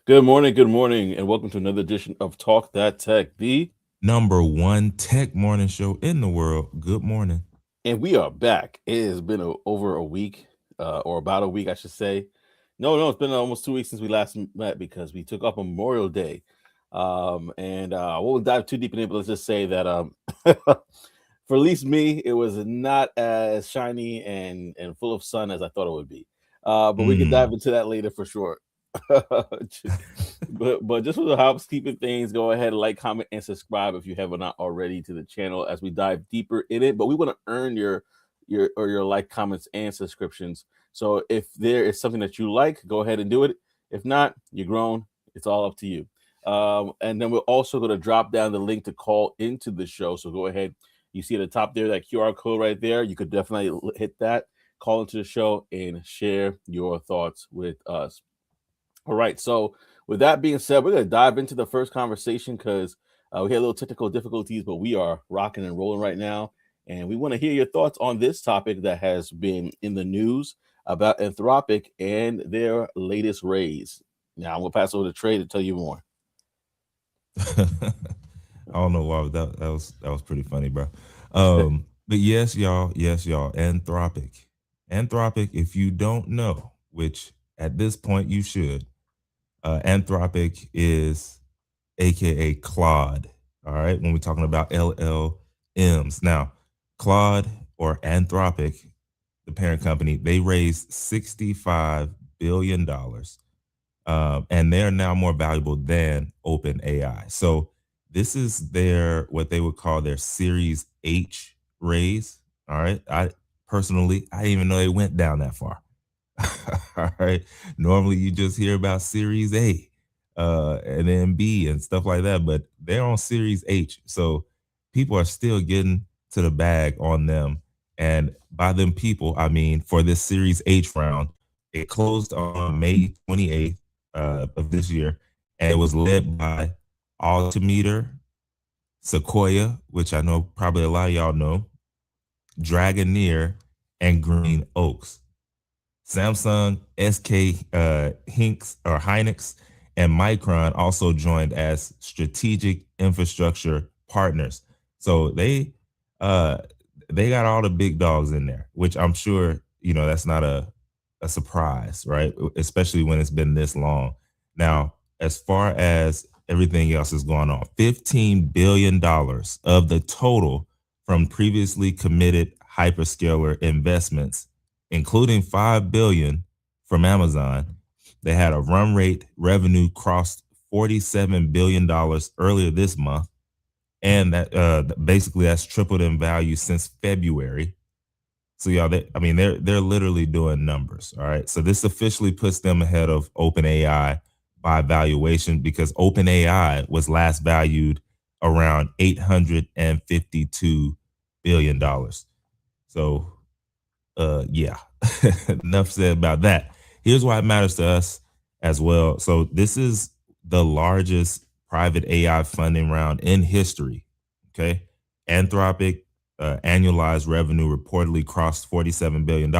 good morning, and welcome to another edition of Talk That Tech, the Number one tech morning show in the world. Good morning. and we are back. It has been over a week, or about a week, I should say. No, it's been almost 2 weeks since we last met because we took off Memorial Day. And I won't dive too deep in it, but let's just say that for at least me, it was not as shiny and full of sun as I thought it would be. But we can dive Mm. into that later for sure. but just for the housekeeping things, go ahead and like, comment, and subscribe if you have not already to the channel as we dive deeper in it. But we want to earn your like, comments, and subscriptions. So if there is something that you like, go ahead and do it. If not, you're grown. It's all up to you. And then we're also going to drop down the link to call into the show. So go ahead. You see at the top there, that QR code right there. You could definitely hit that, call into the show, and share your thoughts with us. All right. So, with that being said, we're going to dive into the first conversation because we had a little technical difficulties, but we are rocking and rolling right now. And we want to hear your thoughts on this topic that has been in the news about Anthropic and their latest raise. Now, I'm going to pass over to Trey to tell you more. I don't know why that was pretty funny, bro. But yes, y'all. Anthropic. If you don't know, which at this point you should, Anthropic is AKA Claude. All right, when we're talking about LLMs. Now, Claude or Anthropic, the parent company, they raised $65 billion, and they're now more valuable than OpenAI. So this is their what they would call their Series H raise. All right, I didn't even know they went down that far. All right, normally you just hear about Series A, and then B and stuff like that, but they're on Series H. So people are still getting to the bag on them, and by them people, I mean for this Series H round, it closed on May 28th of this year, and it was led by Altimeter, Sequoia, which I know probably a lot of y'all know, Dragoneer, and Green Oaks. Samsung, SK Hinks or Hynix, and Micron also joined as strategic infrastructure partners. So uh, they got all the big dogs in there, which I'm sure that's not a surprise, right? Especially when it's been this long. Now, as far as everything else is going on, $15 billion of the total from previously committed hyperscaler investments, including $5 billion from Amazon. They had a run rate revenue crossed $47 billion earlier this month, and that basically that's tripled in value since February. So y'all, they're literally doing numbers. All right, so this officially puts them ahead of OpenAI by valuation because OpenAI was last valued around $852 billion. So yeah, enough said about that. Here's why it matters to us as well. So this is the largest private AI funding round in history. Okay, Anthropic annualized revenue reportedly crossed $47 billion,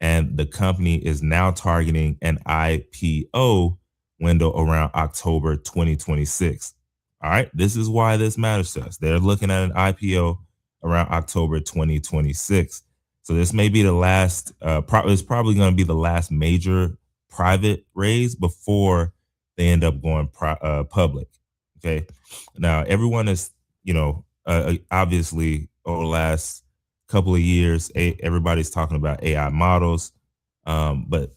and the company is now targeting an IPO window around October 2026. All right, this is why this matters to us. They're looking at an IPO around October 2026. So this may be the last. It's probably going to be the last major private raise before they end up going public. Okay. Now everyone is, obviously over the last couple of years, everybody's talking about AI models, but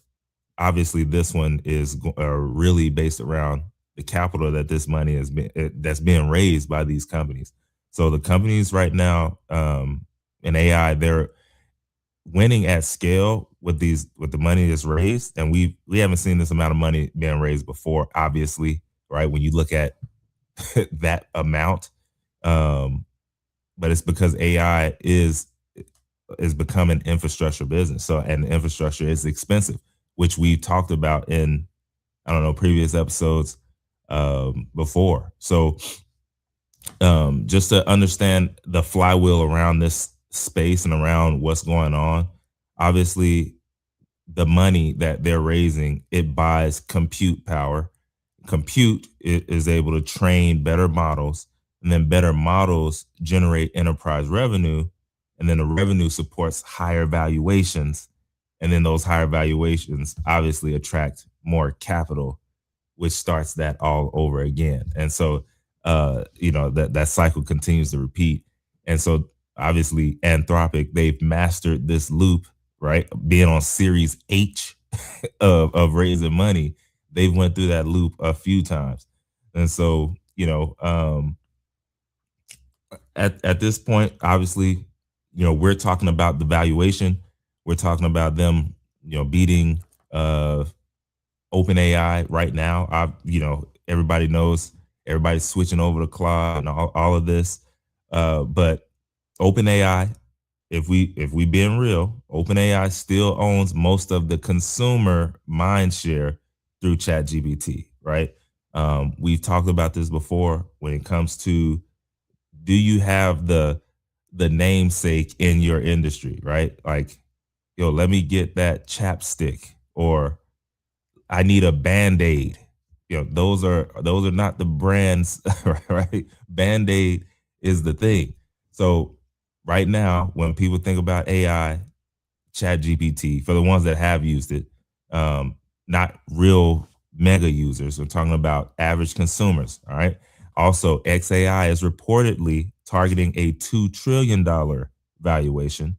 obviously this one is really based around the capital that this money that's being raised by these companies. So the companies right now in AI, they're winning at scale with the money that's raised, and we haven't seen this amount of money being raised before, obviously, right? When you look at that amount, but it's because AI is becoming infrastructure business. So, and infrastructure is expensive, which we talked about in, I don't know, previous episodes before. So just to understand the flywheel around this space and around what's going on, obviously the money that they're raising, it buys compute power, compute is able to train better models, and then better models generate enterprise revenue, and then the revenue supports higher valuations, and then those higher valuations obviously attract more capital, which starts that all over again. And so that cycle continues to repeat. And so obviously Anthropic, they've mastered this loop, right? Being on series H of raising money, they've went through that loop a few times. And so, at this point, obviously, we're talking about the valuation. We're talking about them, beating OpenAI right now. Everybody knows everybody's switching over to Claude and all of this. But OpenAI, if we being real, OpenAI still owns most of the consumer mind share through ChatGPT, right? We've talked about this before when it comes to, do you have the namesake in your industry, right? Like, yo, let me get that chapstick, or I need a Band-Aid. Those are not the brands, right? Band-Aid is the thing. So right now, when people think about AI, ChatGPT, for the ones that have used it, not real mega users, we're talking about average consumers. All right. Also, XAI is reportedly targeting a $2 trillion valuation.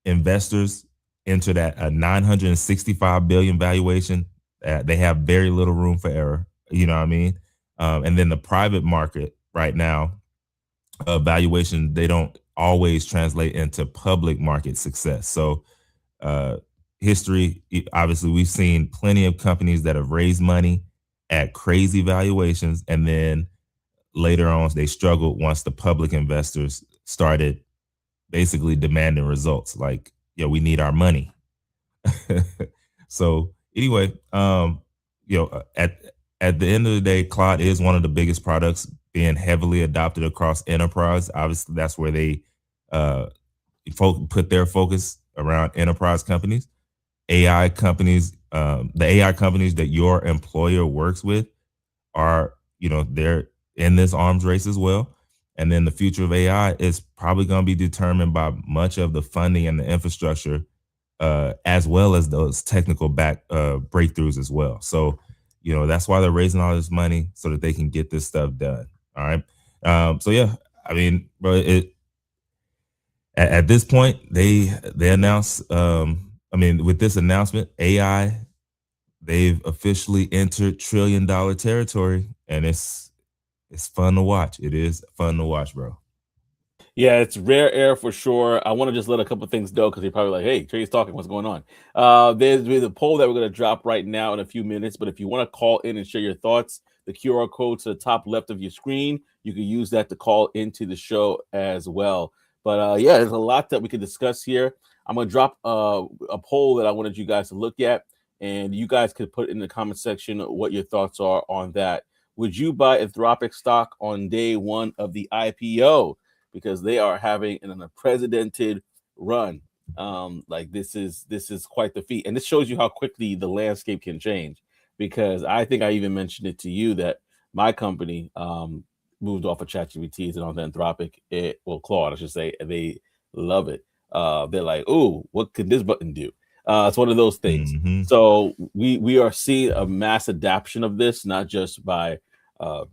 Investors entered at a 965 billion valuation. They have very little room for error. You know what I mean? And then the private market right now, valuation, they don't always translate into public market success. So uh, history, obviously, we've seen plenty of companies that have raised money at crazy valuations, and then later on they struggled once the public investors started basically demanding results. Like, yeah, we need our money. So anyway, at the end of the day, Claude is one of the biggest products being heavily adopted across enterprise. Obviously, that's where they uh, put their focus around enterprise companies. AI companies, the AI companies that your employer works with are, they're in this arms race as well. And then the future of AI is probably going to be determined by much of the funding and the infrastructure, as well as those technical breakthroughs as well. So, that's why they're raising all this money so that they can get this stuff done. All right. So yeah, I mean, bro, at this point, they announce. I mean, with this announcement, AI, they've officially entered $1 trillion territory, and it's fun to watch. It is fun to watch, bro. Yeah, it's rare air for sure. I want to just let a couple things go because you're probably like, "Hey, Trey's talking. What's going on?" There's a poll that we're going to drop right now in a few minutes. But if you want to call in and share your thoughts, the QR code to the top left of your screen, you can use that to call into the show as well. But yeah, there's a lot that we could discuss here. I'm going to drop a poll that I wanted you guys to look at, and you guys could put in the comment section what your thoughts are on that. Would you buy Anthropic stock on day one of the IPO? Because they are having an unprecedented run. Like this is quite the feat, and this shows you how quickly the landscape can change. Because I think I even mentioned it to you that my company moved off of ChatGPT and on Anthropic. Well, Claude, I should say, and they love it. They're like, "Oh, what could this button do?" It's one of those things. Hmm. So we are seeing a mass adoption of this, not just by uh,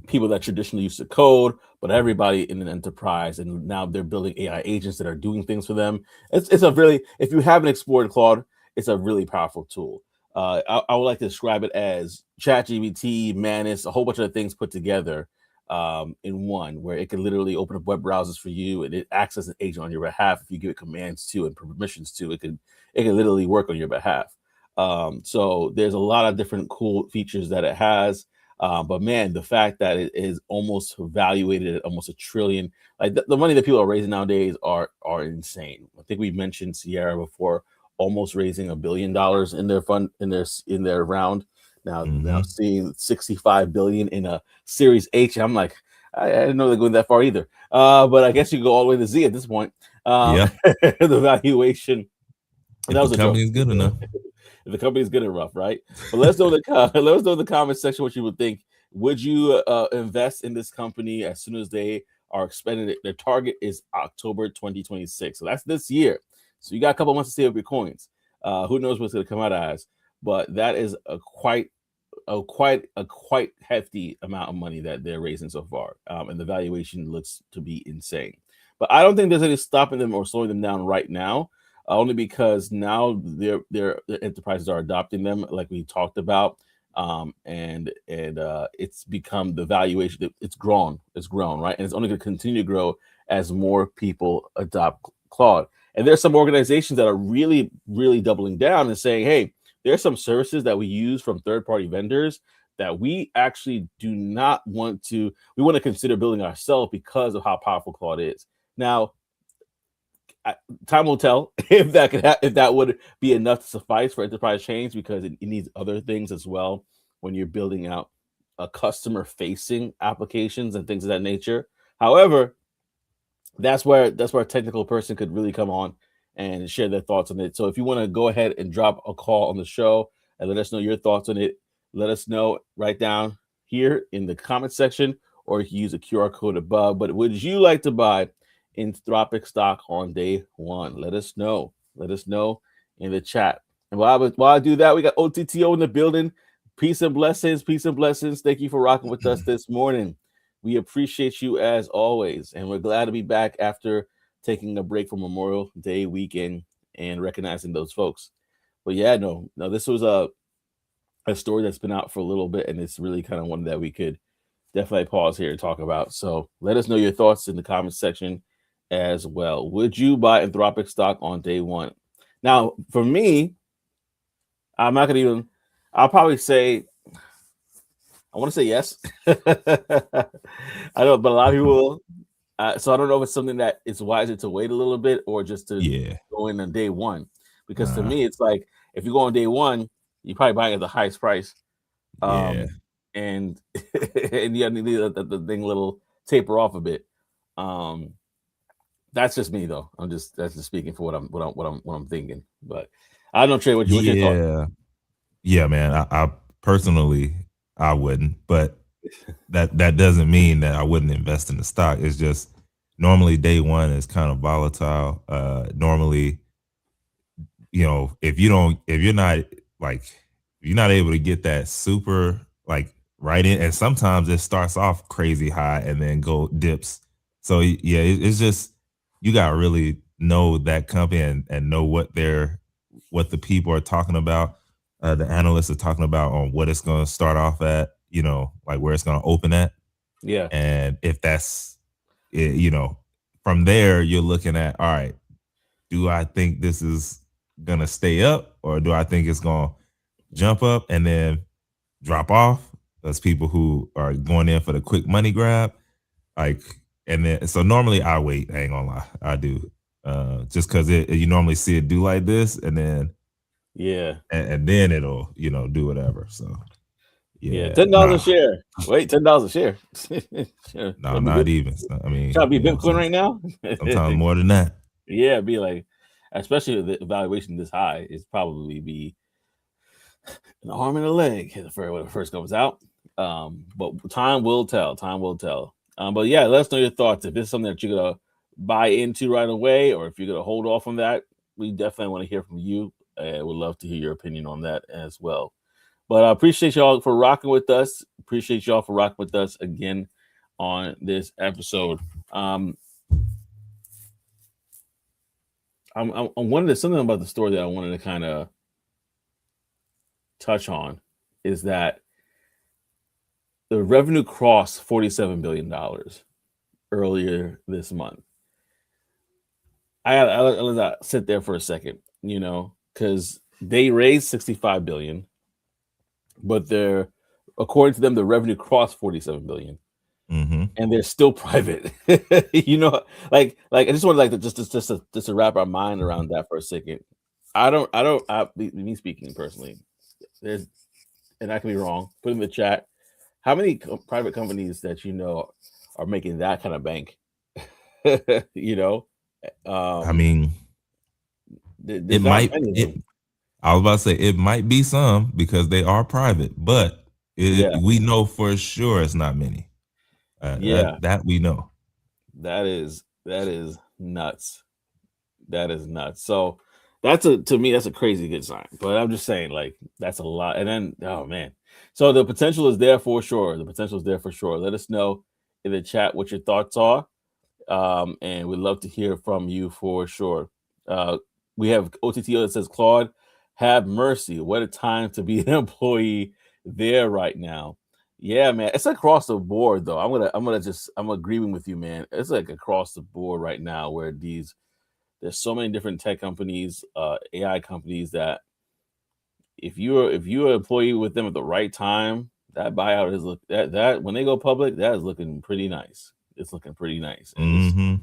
people that traditionally used to code, but everybody in an enterprise. And now they're building AI agents that are doing things for them. It's a really, if you haven't explored Claude, it's a really powerful tool. I would like to describe it as ChatGPT, Manus, a whole bunch of things put together in one, where it can literally open up web browsers for you, and it acts as an agent on your behalf. If you give it commands to and permissions to, it can literally work on your behalf. So there's a lot of different cool features that it has. But man, the fact that it is almost evaluated at almost $1 trillion, like the money that people are raising nowadays are insane. I think we mentioned Sierra before, almost raising $1 billion in their fund in their round. Now Hmm. seeing 65 billion in a Series H, I'm like, I didn't know they're going that far either. But I guess you go all the way to Z at this point. Yeah, The valuation, and that if the was a joke. company is good enough. the company's good and rough, right? But let's know in the let us know in the comment section what you would think. Would you invest in this company as soon as they are expanded? Their target is October 2026, so that's this year. So you got a couple months to save up your coins. Who knows what's going to come out as? But that is a quite hefty amount of money that they're raising so far, and the valuation looks to be insane. But I don't think there's any stopping them or slowing them down right now, only because now their enterprises are adopting them, like we talked about, and it's become the valuation. It's grown, right, and it's only going to continue to grow as more people adopt Claude. And there's some organizations that are really, really doubling down and saying, hey, there's some services that we use from third-party vendors that we actually do not want to. We want to consider building ourselves because of how powerful Claude is. Now, time will tell if that would be enough to suffice for enterprise change, because it needs other things as well when you're building out a customer-facing applications and things of that nature. However, that's where a technical person could really come on and share their thoughts on it. So if you want to go ahead and drop a call on the show and let us know your thoughts on it, let us know right down here in the comment section, or you can use a QR code above. But would you like to buy Anthropic stock on day one? Let us know. Let us know in the chat. And while I do that, we got OTTO in the building. Peace and blessings. Peace and blessings. Thank you for rocking with us this morning. We appreciate you as always, and we're glad to be back after taking a break from Memorial Day weekend and recognizing those folks. But yeah, no, this was a story that's been out for a little bit, and it's really kind of one that we could definitely pause here and talk about. So let us know your thoughts in the comment section as well. Would you buy Anthropic stock on day one? Now, for me, I'm not gonna even. I'll probably say I want to say yes. I know, but a lot of people will. So I don't know if it's something that it's wiser to wait a little bit or just to Yeah. go in on day one. Because to Nah. me, it's like if you go on day one, you're probably buying at the highest price. Yeah. And and you need the thing little taper off a bit. Um, that's just me though. That's just speaking for what I'm thinking. But I don't know, Trey. What's your thought? Yeah. Yeah, man. I personally I wouldn't, but that doesn't mean that I wouldn't invest in the stock. It's just normally day one is kind of volatile. Normally, if you're not like if you're not able to get that super like right in, and sometimes it starts off crazy high and then go dips. So yeah, it's just you gotta really know that company and know what the people are talking about. The analysts are talking about on what it's going to start off at, like where it's going to open at. Yeah, And if that's it, from there, you're looking at, all right, do I think this is going to stay up, or do I think it's going to jump up and then drop off? Those people who are going in for the quick money grab. Like, and then, so normally I wait, I ain't gonna lie, I do. Just because you normally see it do like this, and then yeah, and then it'll do whatever. So yeah. yeah, $10 a nah, share. Wait, $10 a share. Sure. nah, not even. So, I Trying mean, to be Bitcoin right now? sometimes more than that. Yeah, be like, especially with the valuation this high, it's probably be an arm and a leg when it first comes out. But time will tell. Time will tell. But yeah, let us know your thoughts. If it's something that you're gonna buy into right away, or if you're gonna hold off on that, we definitely want to hear from you. Would love to hear your opinion on that as well. But I appreciate y'all for rocking with us. Appreciate y'all for rocking with us again on this episode. I'm wondering something about the story that I wanted to kind of touch on is that the revenue crossed $47 billion earlier this month. I let that sit there for a second, because they raised 65 billion, but according to them, the revenue crossed 47 billion, and they're still private. Like I just want to just to wrap our mind around that for a second. Me speaking personally, there's, and I can be wrong. Put in the chat how many private companies that are making that kind of bank. you know, I um, mean, it there's not might many of it. them. I was about to say it might be some because they are private, but Yeah, we know for sure it's not many. yeah, That we know. that is nuts. That is nuts. So that's a to me that's a crazy good sign. But I'm just saying, like that's a lot. And then oh man, so the potential is there for sure. The potential is there for sure. Let us know in the chat what your thoughts are, and we'd love to hear from you for sure. Uh, we have OTTO that says Claude, have mercy. What a time to be an employee there right now. Yeah, man, it's across the board though. I'm agreeing with you, man. It's like across the board right now where there's so many different tech companies, AI companies that if you're an employee with them at the right time, that buyout is look that when they go public, that is looking pretty nice. It's looking pretty nice, and it's Hmm.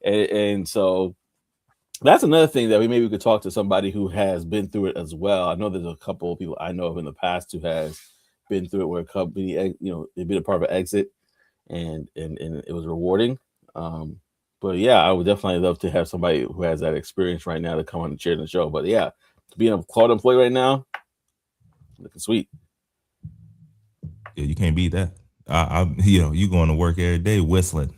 and so that's another thing that we maybe could talk to somebody who has been through it as well. I know there's a couple of people I know of in the past who has been through it where a company, they've been a part of an exit and it was rewarding. Um, but yeah, I would definitely love to have somebody who has that experience right now to come on and share the show. But yeah, being a Claude employee right now, looking sweet. Yeah, you can't beat that. You going to work every day whistling.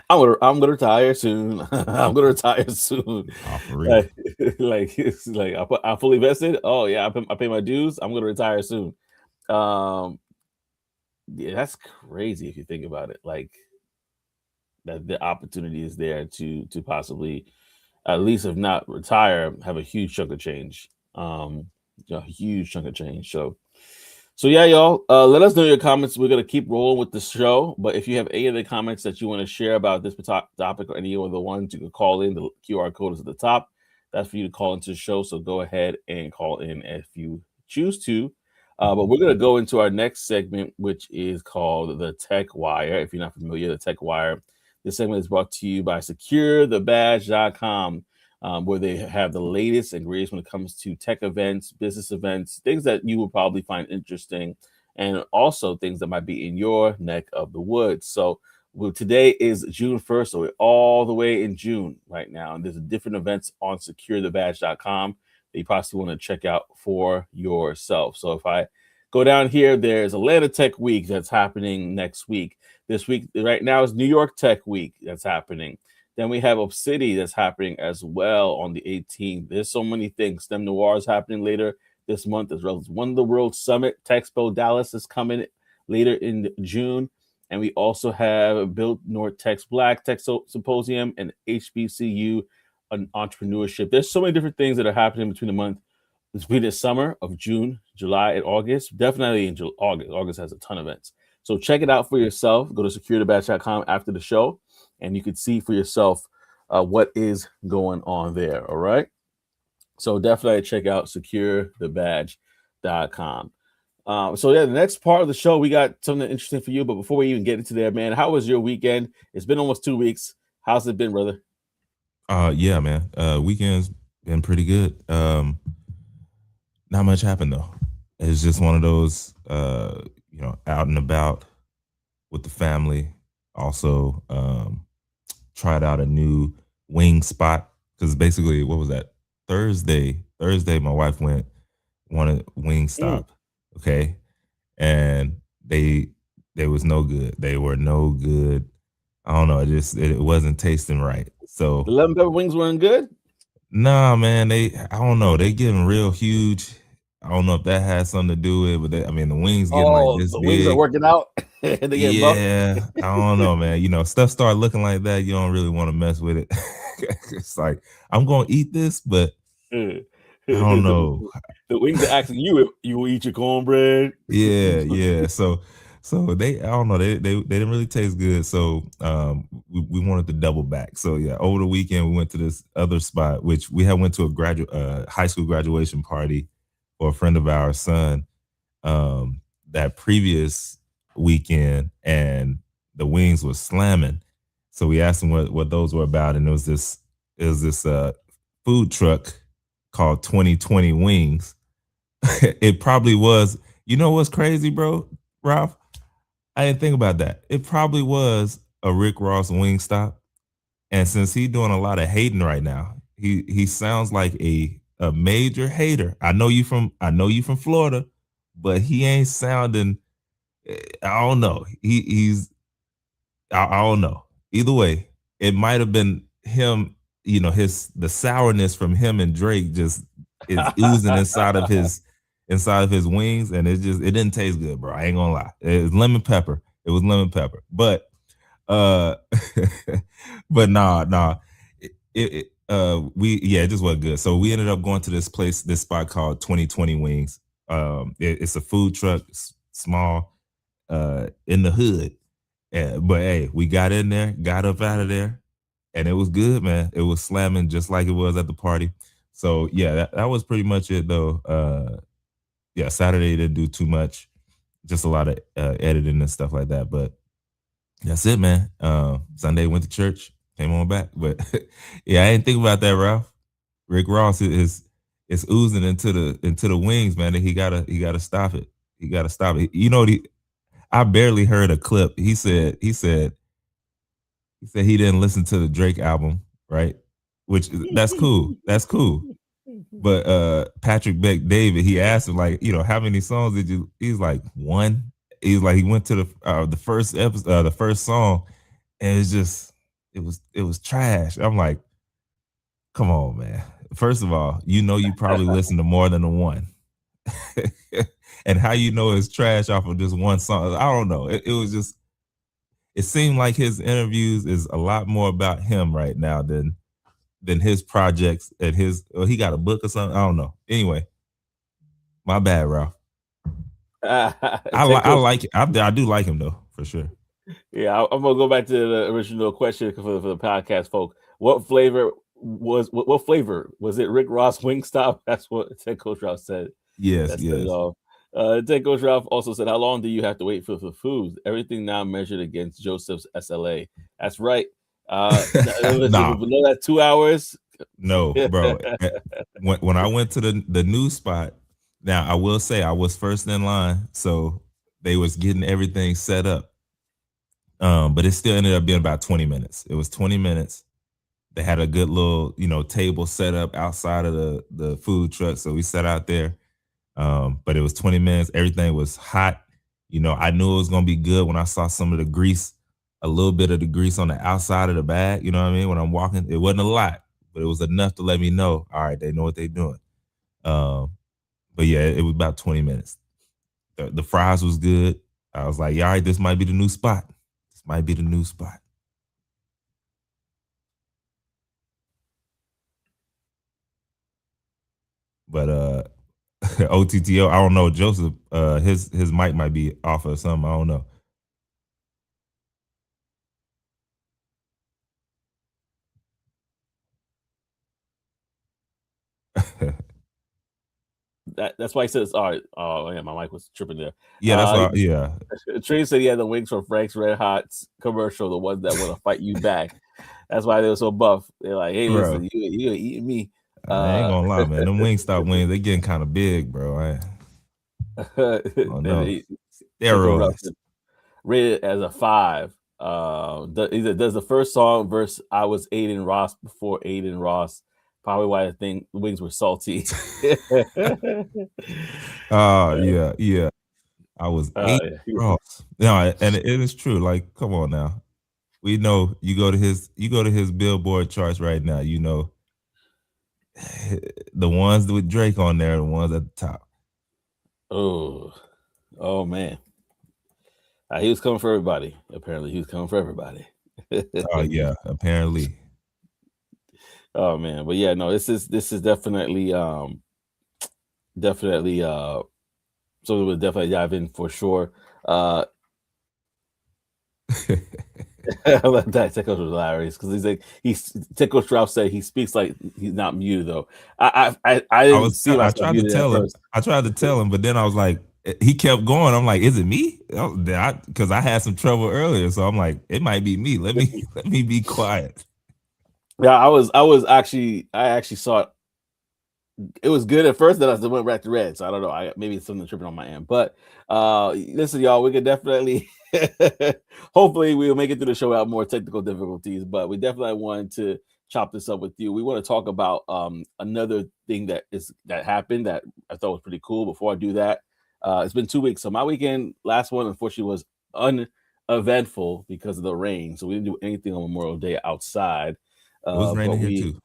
I'm gonna retire soon. I'm gonna retire soon. Oh, for real. Like, like it's like I'm fully vested. Oh yeah, I pay my dues. I'm gonna retire soon. Um, yeah, that's crazy if you think about it. Like that the opportunity is there to possibly at least if not retire, have a huge chunk of change. A huge chunk of change. So yeah, y'all. Let us know your comments. We're gonna keep rolling with the show. But if you have any of the comments that you want to share about this topic or any other ones, you can call in. The QR code is at the top. That's for you to call into the show. So go ahead and call in if you choose to. But we're gonna go into our next segment, which is called the Tech Wire. If you're not familiar, the Tech Wire. This segment is brought to you by SecureTheBadge.com, where they have the latest and greatest when it comes to tech events, business events, things that you will probably find interesting, and also things that might be in your neck of the woods. So, today is June 1st, so we're all the way in June right now. And there's different events on SecureTheBadge.com that you possibly want to check out for yourself. So, if I go down here, there's Atlanta Tech Week that's happening next week. This week, right now, is New York Tech Week that's happening. Then we have Obsidy that's happening as well on the 18th. There's so many things. STEM Noir is happening later this month as well as One of the World Summit. Texpo Dallas is coming later in June. And we also have Build North Tech's Black Tech Symposium and HBCU on entrepreneurship. There's so many different things that are happening between the month. Between the summer of June, July, and August. Definitely in August. August has a ton of events. So check it out for yourself. Go to securitybatch.com after the show, and you can see for yourself what is going on there. All right. So definitely check out securethebadge.com. So yeah, the next part of the show, we got something interesting for you. But before we even get into there, man, how was your weekend? It's been almost 2 weeks. How's it been, brother? Yeah, man. Weekend's been pretty good. Not much happened though. It's just one of those, out and about with the family. Also, tried out a new wing spot because basically, what was that? Thursday, my wife wanted wing Mm. stop. Okay, and they was no good. They were no good. I don't know. It wasn't tasting right. The So lemon pepper wings weren't good. nah, man. I don't know. They getting real huge. I don't know if that has something to do with it, but I mean the wings getting like Oh, this the wings are big. working out. They get buff. Yeah, I don't know, man. Stuff start looking like that. You don't really want to mess with it. It's like I'm gonna eat this, but I don't the, know. the wings are asking you if you will eat your cornbread. Yeah, yeah. So I don't know. They didn't really taste good. So we wanted to double back. So yeah, over the weekend we went to this other spot, which we had went to a high school graduation party for a friend of our son that previous weekend, and the wings was slamming. So we asked him what those were about, and it was this food truck called 2020 Wings. It probably was. You know what's crazy, bro, Ralph? I didn't think about that. It probably was a Rick Ross wing stop, And since he's doing a lot of hating right now, he sounds like a major hater. I know you from Florida, but he ain't sounding. I don't know. He's I don't know. Either way, it might have been him. You know, his the sourness from him and Drake just is oozing inside of his wings, and it didn't taste good, bro. I ain't gonna lie. It was lemon pepper. It was lemon pepper, but uh, but nah. We yeah, it just wasn't good. So we ended up going to this spot called 2020 Wings. It's a food truck, small, in the hood. Yeah, but hey, we got in there, got up out of there, and it was good, man. It was slamming just like it was at the party. So yeah, that was pretty much it though. Yeah, Saturday didn't do too much, just a lot of editing and stuff like that. But that's it, man. Sunday went to church, came on back. But yeah, I didn't think about that, Ralph. Rick Ross is oozing into the wings, man. And he gotta stop it. He gotta stop it. You know, I barely heard a clip. He said he didn't listen to the Drake album, right? Which that's cool. That's cool. But Patrick Beck David, he asked him like, how many songs did you? He's like one. He's like he went to the first episode, the first song, and it was trash. I'm like, come on, man. First of all, you probably listen to more than the one, and how it's trash off of just one song? I don't know. It was just it seemed like his interviews is a lot more about him right now than his projects and he got a book or something. I don't know. Anyway, my bad, Ralph. I like it. I do like him though, for sure. Yeah, I'm gonna go back to the original question for the podcast folk. What flavor was it? Rick Ross Wingstop? That's what Ted Coach Ralph said. Yes, That said it yes. all. Ted Coach Ralph also said, "How long do you have to wait for food? Everything now measured against Joseph's SLA." That's right. Nah, Below that 2 hours. no, bro. When I went to the new spot, now I will say I was first in line, so they was getting everything set up. But it still ended up being about 20 minutes. It was 20 minutes. They had a good little, table set up outside of the food truck. So we sat out there. But it was 20 minutes. Everything was hot. I knew it was gonna be good when I saw some of the grease, a little bit of the grease on the outside of the bag. You know what I mean? When I'm walking, it wasn't a lot, but it was enough to let me know. All right, they know what they're doing. Um, but yeah, it was about 20 minutes. The fries was good. I was like, yeah, all right, this might be the new spot. This might be the new spot. But OTTO, I don't know. Joseph, his mic might be off or something. I don't know. That's why he says, "All right." Oh yeah, my mic was tripping there. Yeah, that's why. Yeah, Trey said he had the wings from Frank's Red Hot commercial, the ones that want to fight you back. That's why they were so buff. They're like, "Hey, bro. listen, you gonna eat me?" I ain't gonna lie, man. Them Wingstop wings, they getting kind of big, bro. Oh no, Tickle Rough steroids. rated as a 5. Does the first song verse "I was Aiden Ross" before Aiden Ross? Probably why the wings were salty. Yeah. I was eight Yeah. Ross. No, and it is true. Like, come on now. We know you go to his Billboard charts right now. The ones with Drake on there, are the ones at the top. Oh man. He was coming for everybody. Apparently, he was coming for everybody. Oh yeah, apparently. Oh man, but yeah, no, this is definitely something we'll definitely dive in for sure. That Tickle was hilarious because he's like Tickle Strauss said he speaks like he's not muted though. I didn't see I myself tried to muted at tell him. first. I tried to tell him, but then I was like, he kept going. I'm like, is it me? Because I had some trouble earlier, so I'm like, it might be me. Let me let me be quiet. Yeah, I actually saw it It was good at first, then I went back to red. So I don't know. Maybe it's something tripping on my end. But listen, y'all, we could definitely hopefully we'll make it through the show without more technical difficulties. But we definitely wanted to chop this up with you. We want to talk about another thing that happened that I thought was pretty cool. Before I do that, it's been 2 weeks. So my weekend, last one, unfortunately, was uneventful because of the rain. So we didn't do anything on Memorial Day outside. It was But raining here too.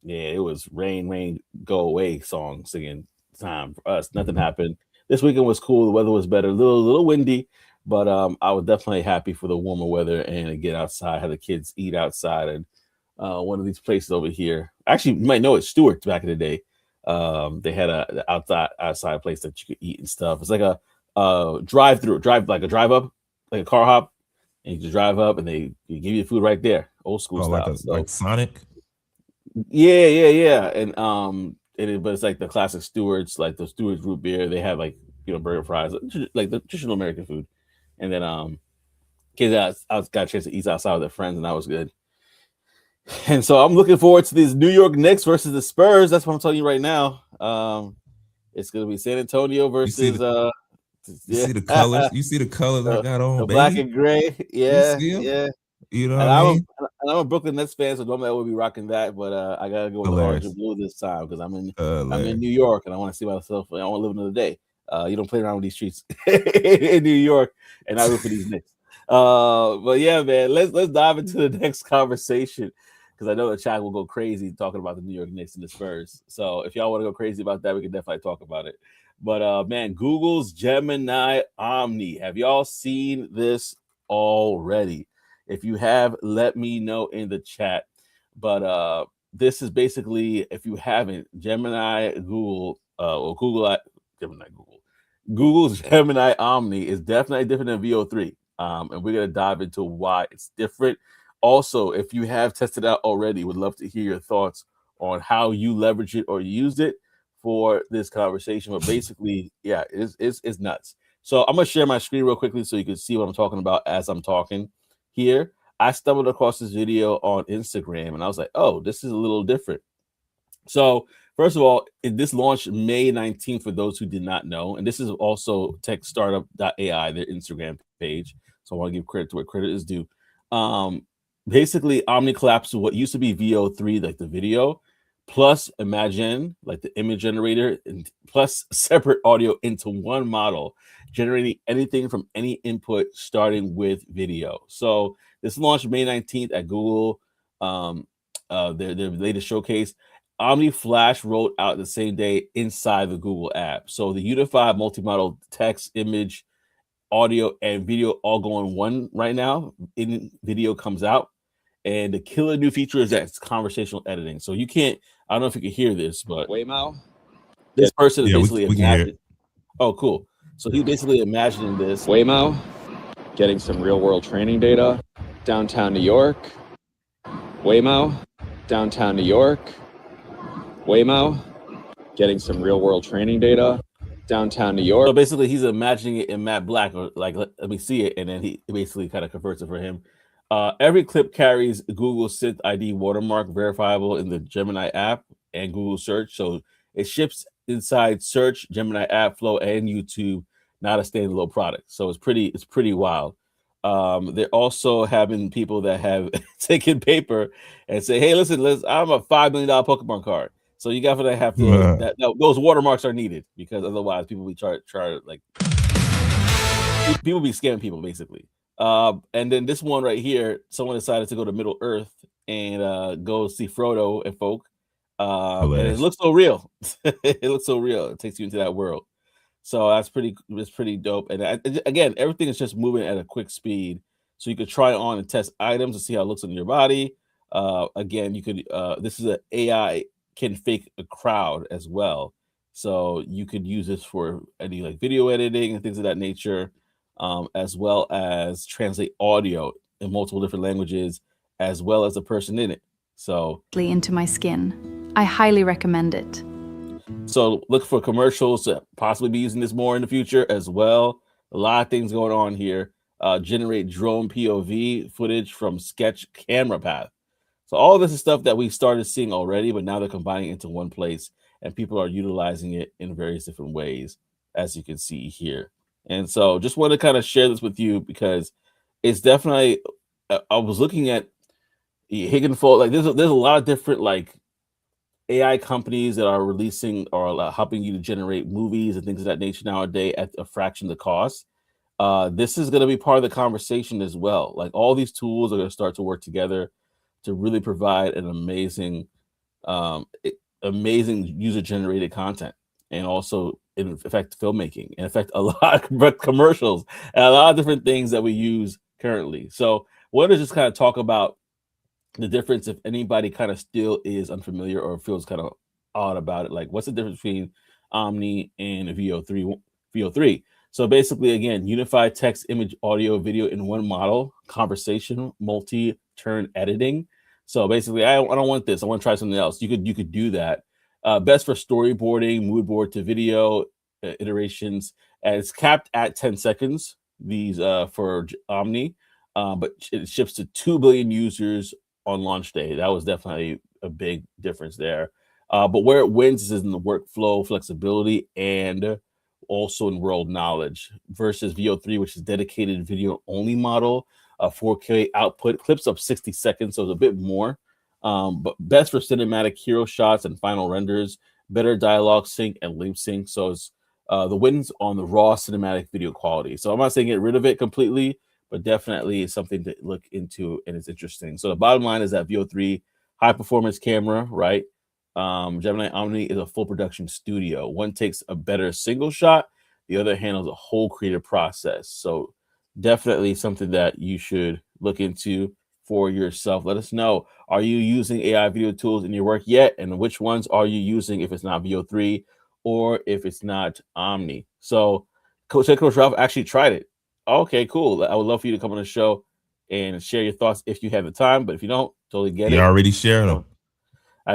yeah, it was rain, go away song singing time for us. Nothing happened. This weekend was cool. The weather was better, a little windy, but I was definitely happy for the warmer weather and to get outside, have the kids eat outside. And one of these places over here, actually, you might know it, Stewart's back in the day. They had a outside place that you could eat and stuff. It's like a drive like a drive up, like a car hop, and you just drive up and they give you food right there, old school Oh, style. So like Sonic. yeah. And but it's like the classic Stewart's, like the Stewart's root beer. They have like burger fries, like the traditional American food. And then kids, I got a chance to eat outside with their friends, and that was good. And so I'm looking forward to these New York Knicks versus the Spurs. That's what I'm telling you right now. It's gonna be San Antonio versus You yeah, see the colors. You see the colors I the, got on, the black baby. and gray. You Yeah, see them? yeah. You know what And I mean? I'm a Brooklyn Nets fan, so normally I would be rocking that, but I gotta go with the orange and Hilarious. blue this time because I'm in Hilarious. New York and I want to see myself. I want to live another day. You don't play around with these streets in New York, and I root for these Knicks. But yeah, man, let's dive into the next conversation because I know the chat will go crazy talking about the New York Knicks and the Spurs. So if y'all want to go crazy about that, we can definitely talk about it. But man, Google's Gemini Omni. Have y'all seen this already? If you have, let me know in the chat. But this is basically, if you haven't, Gemini Google or Gemini Google. Google's Gemini Omni is definitely different than VO3. And we're gonna dive into why it's different. Also, if you have tested out already, would love to hear your thoughts on how you leverage it or used it for this conversation. But basically, yeah, it's nuts. So I'm gonna share my screen real quickly so you can see what I'm talking about as I'm talking here. I stumbled across this video on Instagram and I was like, oh, this is a little different. So, first of all, this launched May 19th for those who did not know. And this is also techstartup.ai, their Instagram page. So, I want to give credit to where credit is due. Basically, Omni collapsed what used to be VO3, like the video, plus Imagine, like the image generator, and plus separate audio into one model, generating anything from any input starting with video. So, this launched May 19th at Google, their latest showcase. Omni Flash rolled out the same day inside the Google app. So the unified multimodal text, image, audio, and video all go in one right now. In video comes out. And the killer new feature is that it's conversational editing. So you can't, I don't know if you can hear this, but Waymo. this person is Yeah, basically we can hear it. Oh, cool. So he's basically imagining this. Waymo. Getting some real world training data. Downtown New York. Waymo. Downtown New York. Waymo. Getting some real world training data. Downtown New York. So basically, he's imagining it in matte black, or like, let me see it, and then he basically kind of converts it for him. Every clip carries Google Synth ID watermark, verifiable in the Gemini app and Google Search. So it ships inside Search, Gemini App Flow, and YouTube, not a standalone product. So it's pretty wild. They're also having people that have taken paper and say, "Hey, listen, I'm a $5 million Pokemon card." So you got to have to those watermarks are needed because otherwise people be try like people be scamming people basically. And then this one right here, someone decided to go to Middle Earth and go see Frodo and folk. And it looks so real. It looks so real. It takes you into that world. So it's pretty dope. And again, everything is just moving at a quick speed. So you could try on and test items to see how it looks on your body. Again, you could this is an AI can fake a crowd as well. So you could use this for any like video editing and things of that nature, as well as translate audio in multiple different languages, as well as the person in it. So into my skin. I highly recommend it. So look for commercials to possibly be using this more in the future as well. A lot of things going on here. Generate drone POV footage from sketch camera path. So all this is stuff that we started seeing already, but now they're combining into one place. and people are utilizing it in various different ways, as you can see here. And so, just want to kind of share this with you because it's definitely. I was looking at Higginfold. Like, there's a lot of different like AI companies that are releasing or helping you to generate movies and things of that nature nowadays at a fraction of the cost. This is going to be part of the conversation as well. Like, all these tools are going to start to work together to really provide an um, amazing user generated content, and also in effect filmmaking, and affect a lot of commercials and a lot of different things that we use currently. So, what to just kind of talk about the difference if anybody kind of still is unfamiliar or feels kind of odd about it. Like, what's the difference between Omni and VO3? VO3. So basically, again, unified text, image, audio, video in one model, conversation, multi-turn editing. So basically, I don't want this. I want to try something else. You could do that. Best for storyboarding, mood board to video iterations, and it's capped at 10 seconds. These for Omni, but it ships to 2 billion users on launch day. That was definitely a big difference there. But where it wins is in the workflow flexibility and also in world knowledge versus VO3, which is dedicated video only model, 4K output, clips up 60 seconds, so it's a bit more. But best for cinematic hero shots and final renders, better dialogue sync and lip sync. So it's the wins on the raw cinematic video quality. So I'm not saying get rid of it completely, but definitely it's something to look into, and it's interesting. So the bottom line is that VO3 high performance camera, right? Gemini Omni is a full production studio. One takes a better single shot, the other handles a whole creative process. So definitely something that you should look into for yourself. Let us know, are you using AI video tools in your work yet, and which ones are you using if it's not VO3 or if it's not Omni? So Coach Ralph actually tried it. Okay, cool. I would love for you to come on the show and share your thoughts if you have the time, but if you don't, totally get He it. already shared them.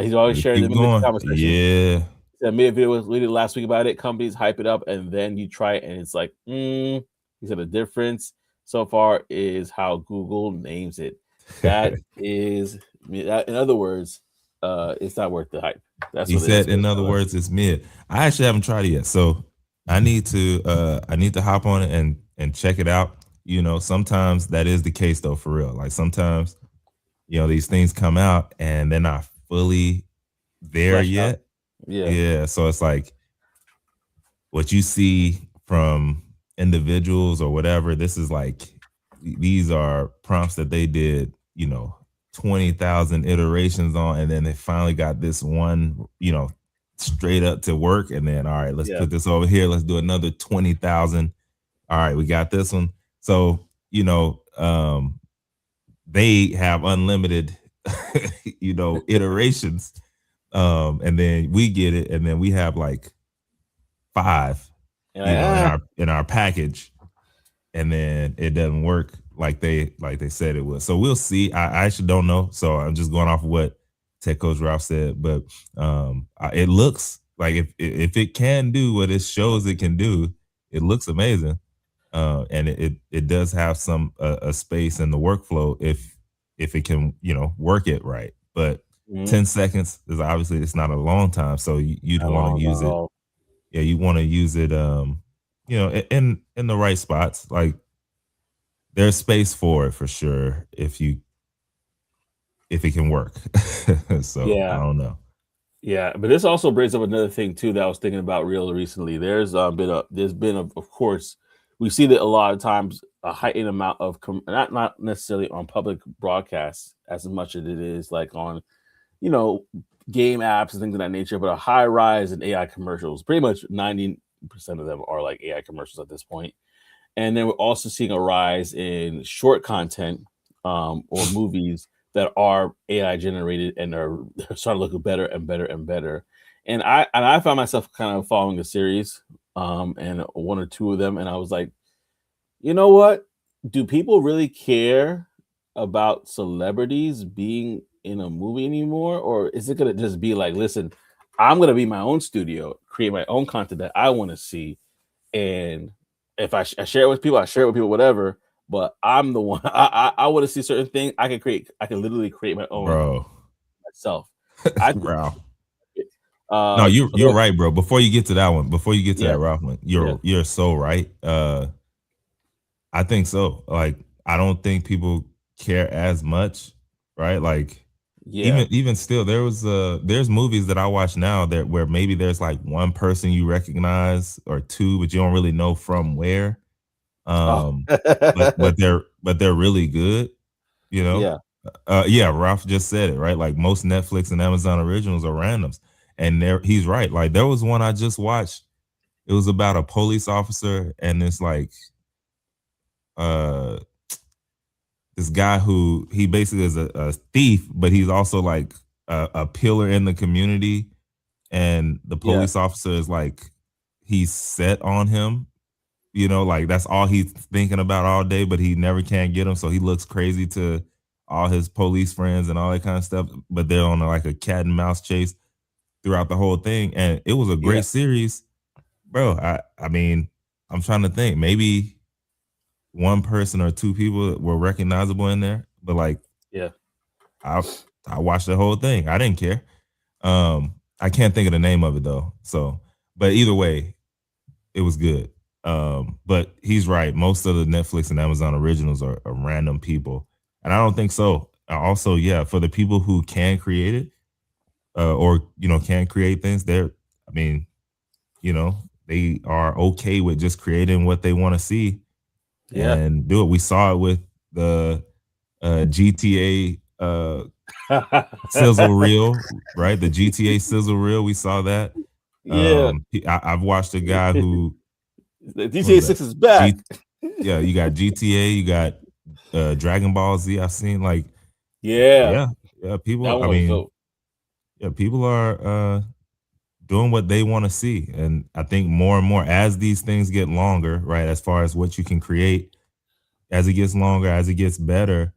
He's always sharing them Keep in the going. comment section. Yeah. I made a video we did last week about it. Companies hype it up, and then you try it, and it's like, he said the difference so far is how Google names it. That is, in other words, it's not worth the hype. That's He what said, it is. in other words, it's mid. I actually haven't tried it yet, so I need to hop on it and check it out. You know, sometimes that is the case though, for real. Like sometimes, you know, these things come out and they're not fully there Fleshed out. yet. Yeah. Yeah. So it's like what you see from individuals or whatever, this is like these are prompts that they did, you know, 20,000 iterations on, and then they finally got this one, you know, straight up to work. And then, all right, let's Yeah. put this over here. Let's do another 20,000. All right, we got this one. So, you know, they have unlimited, you know, iterations. And then we get it, and then we have like 5, And you know, I, in our package, and then it doesn't work like they said it would. So we'll see. I actually don't know. So I'm just going off of what Tech Coach Ralph said, but it looks like if it can do what it shows it can do, it looks amazing. And it does have some a space in the workflow if it can, you know, work it right. But 10 seconds is obviously, it's not a long time, so you'd want to use it. Yeah, you want to use it you know, in the right spots. Like there's space for it for sure if it can work. So Yeah. I don't know. Yeah, but this also brings up another thing too that I was thinking about real recently. There's been of course, we see that a lot of times a heightened amount of not necessarily on public broadcasts as much as it is like on, you know, game apps and things of that nature, but a high rise in AI commercials. Pretty much 90% of them are like AI commercials at this point. And then we're also seeing a rise in short content or movies that are AI generated and are starting to look better and better and better. And I found myself kind of following a series and one or two of them, and I was like, you know what? Do people really care about celebrities being in a movie anymore? Or is it gonna just be like, listen, I'm gonna be my own studio, create my own content that I want to see, and if I share it with people, I share it with people, whatever. But I'm the one. I want to see certain things. I can literally create my own Bro. myself. I think Bro. No, you're So right, bro. Before you get to that one, before you get to yeah, that Ralph one, yeah, you're so right. I think so. Like, I don't think people care as much, right? Like, yeah. even still, there's movies that I watch now that where maybe there's like one person you recognize or two, but you don't really know from where. Oh, Um, but they're really good, you know. yeah, Yeah, Ralph just said it, right? Like most Netflix and Amazon originals are randoms, and he's right. Like there was one I just watched. It was about a police officer and this like uh this guy who he basically is a thief, but he's also like a pillar in the community. And the yeah, police officer is like he's set on him, you know, like that's all he's thinking about all day, but he never can get him. So he looks crazy to all his police friends and all that kind of stuff. But they're on like a cat and mouse chase throughout the whole thing. And it was a yeah, great series, bro. I mean, I'm trying to think. Maybe one person or two people were recognizable in there, but like yeah, I I watched the whole thing. I didn't care. I can't think of the name of it though. So, but either way, it was good. But he's right. Most of the Netflix and Amazon originals are random people, and I don't think so. Also, yeah, for the people who can create it, or can create things, I mean, they are okay with just creating what they want to see yeah. and do it. We saw it with the GTA sizzle reel, right? The GTA sizzle reel. We saw that. Yeah, I've watched a guy who the what was GTA that? 6 is back. G, yeah, you got GTA, you got Dragon Ball Z. I've seen like, Yeah, yeah, yeah. that People, one I was mean, dope. yeah, people are doing what they want to see, and I think more and more as these things get longer, right? As far as what you can create, as it gets longer, as it gets better,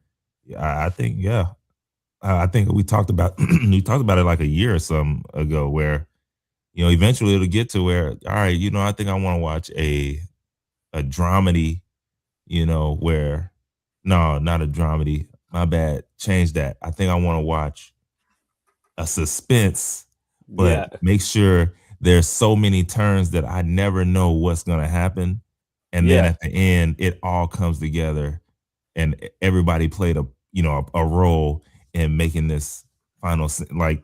I think, yeah, I think we talked about we talked about it like a year or some ago, where eventually it'll get to where, all right, I think I want to watch a dramedy, where no, not a dramedy. My bad. Change that. I think I want to watch a suspense, but Yeah, make sure there's so many turns that I never know what's gonna happen. And then yeah. at the end, it all comes together and everybody played a role in making this like,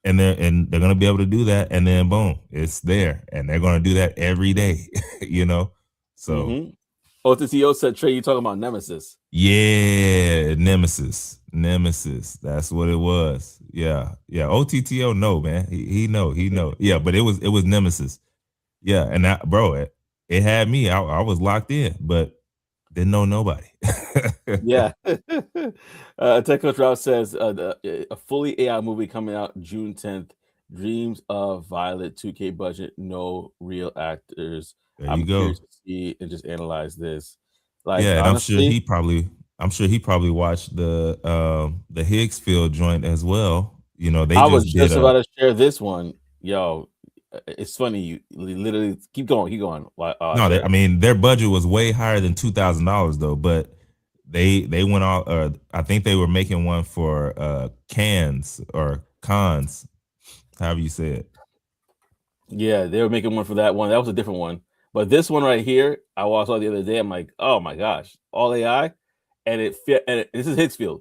and they're gonna be able to do that, and then boom, it's there, and they're gonna do that every day, you know. So Mm-hmm. OTTO said, Trey, you talking about Nemesis? yeah, Nemesis, that's what it was. Yeah, yeah. OTTO, no man, he know. Yeah, but it was Nemesis. Yeah, and that, bro, it had me. I was locked in, but didn't know nobody. Yeah. Tech Coach Ralph says a fully AI movie coming out June 10th. Dreams of Violet 2K budget, no real actors. There you I'm curious go. to see and just analyze this. Like Yeah, and honestly, I'm sure he probably watched the Higgsfield joint as well. They I was just did just about to share this one. Yo, it's funny. You literally keep going, keep going. While I no, share I it. mean their budget was way higher than $2,000 though, but they went out. I think they were making one for cans or cons, however you say it. Yeah, they were making one for that one. That was a different one. But this one right here, I saw the other day. I'm like, oh my gosh, all AI, and it fit. And this is Higgsfield,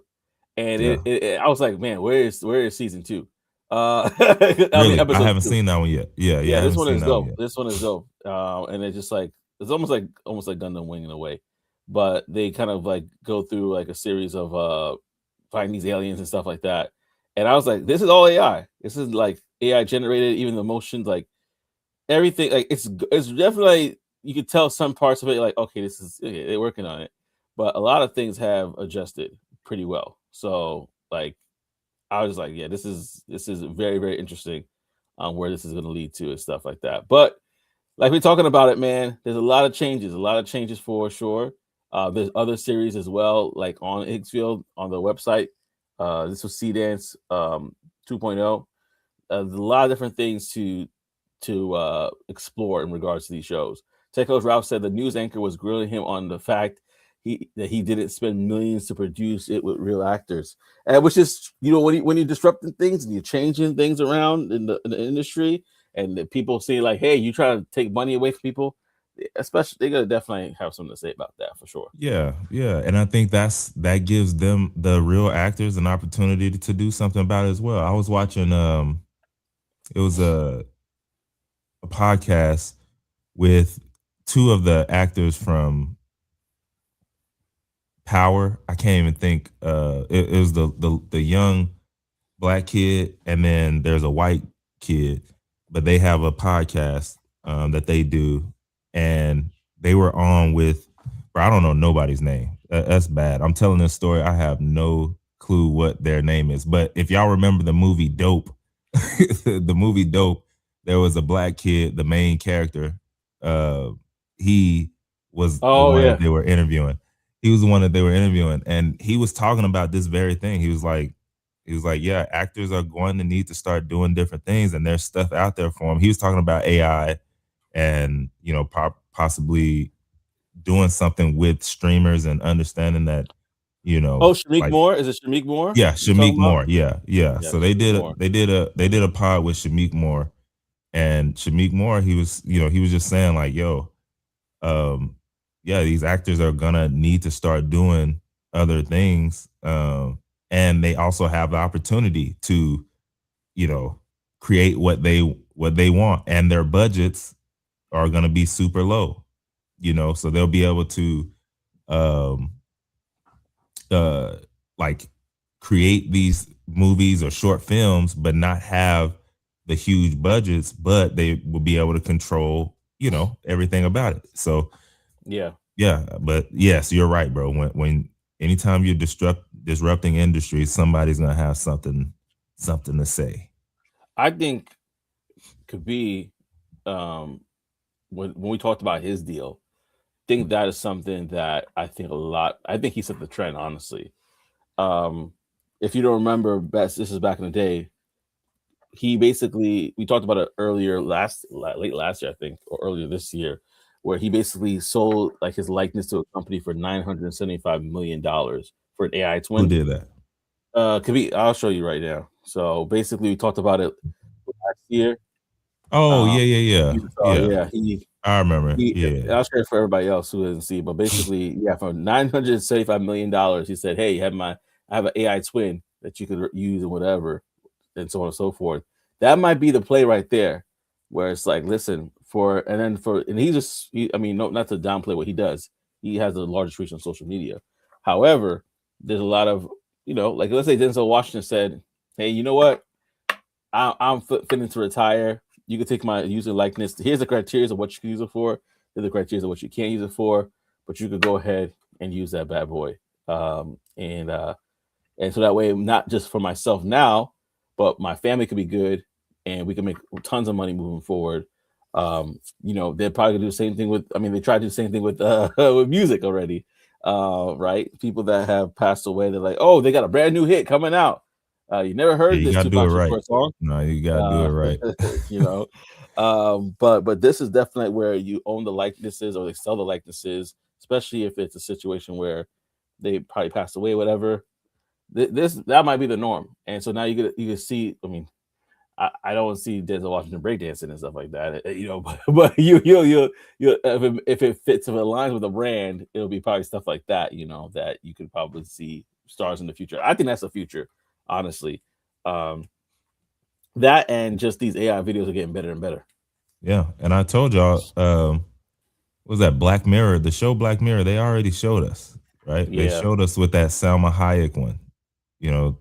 and Yeah, I was like, man, where is season two? I mean, really, I episode haven't two. seen that one yet. Yeah, yeah, Yeah, I this haven't one seen is that one dope. yet. This one is dope. And it's just like it's almost like Gundam Wing in a way, but they kind of like go through like a series of finding these aliens and stuff like that. And I was like, this is all AI. This is like AI generated, even the motions, like everything. Like it's definitely you could tell some parts of it, like okay, this is okay, they're working on it, but a lot of things have adjusted pretty well. So like I was like, yeah, this is very very interesting on where this is going to lead to and stuff like that. But like we're talking about it, man, there's a lot of changes for sure. There's other series as well, like on Higgsfield on the website. This was Sea Dance 2.0. There's a lot of different things to explore in regards to these shows. Tech Coach Ralph said the news anchor was grilling him on the fact he didn't spend millions to produce it with real actors, and which is, you know, when you're disrupting things and you're changing things around in the industry, and the people see like, hey, you trying to take money away from people, especially they're gonna definitely have something to say about that for sure. Yeah, yeah, and I think that gives them, the real actors, an opportunity to do something about it as well. I was watching it was a podcast with two of the actors from Power. I can't even think. It was the young black kid, and then there's a white kid, but they have a podcast that they do, and they were on with, bro, I don't know nobody's name. That's bad. I'm telling this story. I have no clue what their name is. But if y'all remember the movie Dope, the movie Dope, there was a black kid, the main character. He was the Oh one that yeah. they were interviewing. He was the one that they were interviewing, and he was talking about this very thing. He was like, yeah, actors are going to need to start doing different things, and there's stuff out there for them. He was talking about AI and, you know, possibly doing something with streamers and understanding that, you Oh, know, Shamik like, Moore, is it Shamik Moore yeah, you talking Shamik about? Moore, yeah. Yeah, So they Shamik did Moore. they did a pod with Shamik Moore, and Shamik Moore, he was, you know, he was just saying like, yo, yeah, these actors are gonna need to start doing other things, and they also have the opportunity to, you know, create what they want, and their budgets are gonna be super low, you know, so they'll be able to um uh like create these movies or short films, but not have the huge budgets, but they will be able to control, you know, everything about it. So Yeah. yeah, but yes, you're right, bro. When anytime you're disrupting industries, somebody's gonna have something to say. I think could be, um when we talked about his deal, I think that is something that I think he set the trend, honestly. If you don't remember, this is back in the day. He basically, we talked about it earlier late last year, I think, or earlier this year, where he basically sold like his likeness to a company for $975 million for an AI Who twin. did that? I'll show you right now. So basically, we talked about it last year. Oh, Um, yeah. Yeah. yeah, he I remember. Yeah. I'll share it for everybody else who doesn't see. But basically, yeah, for $975 million, he said, "Hey, I have an AI twin that you could use and whatever, and so on and so forth." That might be the play right there, where it's like, listen, and I mean, no, not to downplay what he does. He has the largest reach on social media. However, there's a lot of, like let's say Denzel Washington said, "Hey, you know what? I'm fitting to retire. You can take my user likeness. Here's the criteria of what you can use it for. Here's the criteria of what you can't use it for. But you could go ahead and use that bad boy. And so that way, not just for myself now, but my family could be good, and we can make tons of money moving forward. They're probably gonna do the same thing with. I mean, they tried to do the same thing with with music already, right? People that have passed away, they're like, oh, they got a brand new hit coming out. You never Yeah, heard you this gotta do it Tupac right. Shakur song? No, you gotta do it right. You know, but this is definitely where you own the likenesses or they sell the likenesses, especially if it's a situation where they probably passed away, whatever. That might be the norm, and so now you can see. I mean, I don't see Denzel Washington breakdancing and stuff like that, but you if it fits, if it aligns with the brand, it'll be probably stuff like that, that you could probably see stars in the future. I think that's the future, honestly. That and just these AI videos are getting better and better. Yeah, and I told y'all, what was that, Black Mirror? The show Black Mirror, they already showed us, right? They Yeah, showed us with that Salma Hayek one,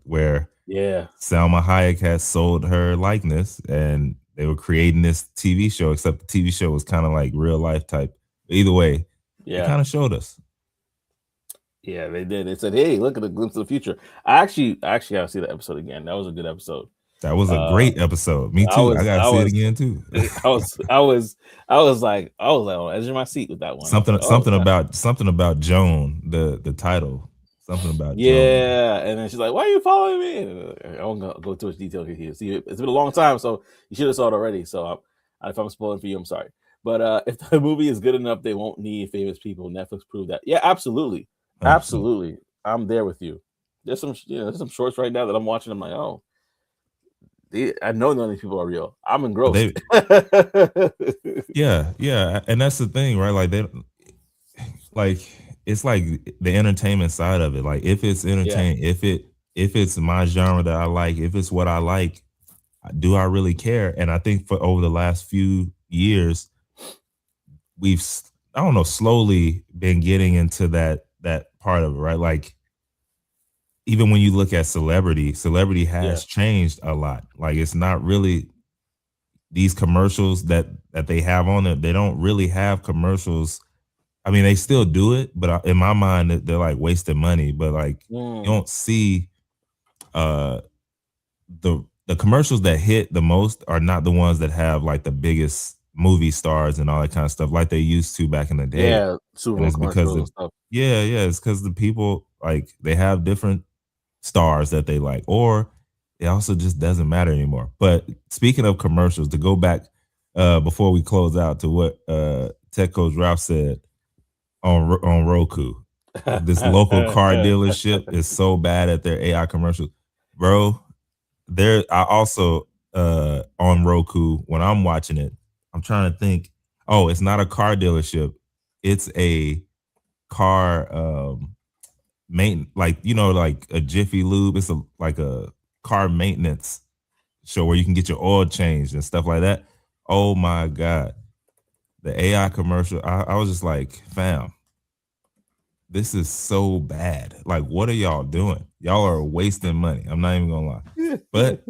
where yeah, Salma Hayek has sold her likeness, and they were creating this TV show, except the TV show was kind of like real life type. Either way, they yeah, kind of showed us. yeah. They did. They said, "Hey, look at the glimpse of the future." I actually have to see that episode again. That was a good episode. That was a Uh, great episode. Me I too. I was, gotta I see it was, again too. I was like on the edge of my seat with that one. I was something like, oh, snap. something about Joan, the title. Something about Joan. Yeah. And then she's like, "Why are you following me?" And I won't go too much detail here. See, it's been a long time, so you should have saw it already. So if I'm spoiling for you, I'm sorry. But if the movie is good enough, they won't need famous people. Netflix proved that. Yeah, absolutely. 100%. Absolutely, I'm there with you. There's some shorts right now that I'm watching. I'm like, oh, I know none of these people are real. I'm engrossed. Yeah, and that's the thing, right? Like it's like the entertainment side of it. Like if it's entertaining, if it's my genre that I like, if it's what I like, do I really care? And I think for over the last few years, we've I don't know, slowly been getting into that part of it, right? Like even when you look at celebrity has changed a lot. Like it's not really these commercials that they have on it. They don't really have commercials. I mean, they still do it, but in my mind, they're like wasting money. But like you don't see the commercials that hit the most are not the ones that have like the biggest movie stars and all that kind of stuff like they used to back in the day. Yeah, Super And Bowl it's because commercials and of stuff. it's because the people like they have different stars that they like, or it also just doesn't matter anymore. But speaking of commercials, to go back before we close out to what Tech Coach Ralph said on Roku, this local car dealership is so bad at their AI commercials, bro. I also on Roku when I'm watching it, I'm trying to think. Oh, it's not a car dealership. It's a car like like a Jiffy Lube. It's like a car maintenance show where you can get your oil changed and stuff like that. Oh my god, the AI commercial. I was just like, fam, this is so bad. Like, what are y'all doing? Y'all are wasting money. I'm not even gonna lie. But